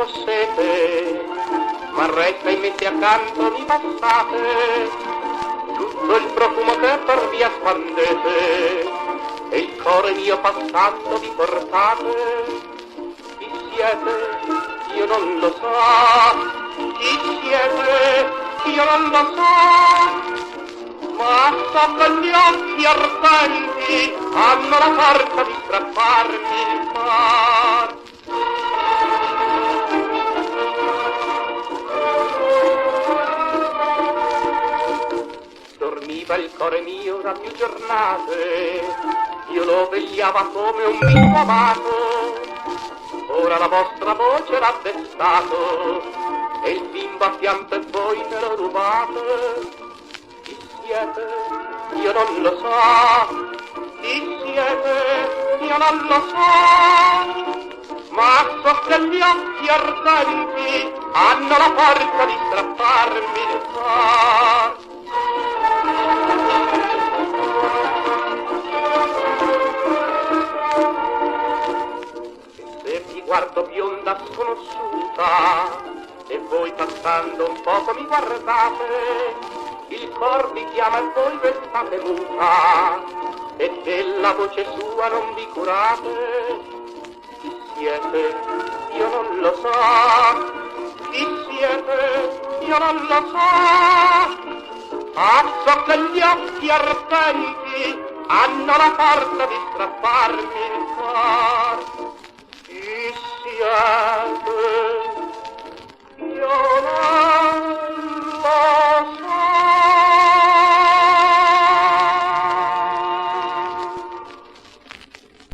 ho sete, ma resta in mente accanto mi passate, tutto il profumo che per via spandete, e il cuore mio passando vi portate. Chi siete? Io non lo so. Chi siete? Io non lo so. Ma so che gli occhi ardenti hanno la forza di strapparmi il cuore. Dormiva il cuore mio da più giornate, io lo vegliava come un mito amato. Ora la vostra voce l'ha destato, e il bimbo a pianto e voi me lo rubate. Chi siete? Io non lo so. Chi siete? Io non lo so. Ma so che gli occhi ardenti hanno la forza di strapparmi il cuore. Guardo bionda sconosciuta e voi passando un poco mi guardate, il cor vi chiama e voi restate muta e della voce sua non vi curate. Chi siete? Io non lo so. Chi siete? Io non lo so. Ah, so che gli occhi ardenti hanno la forza di strapparmi il cuore.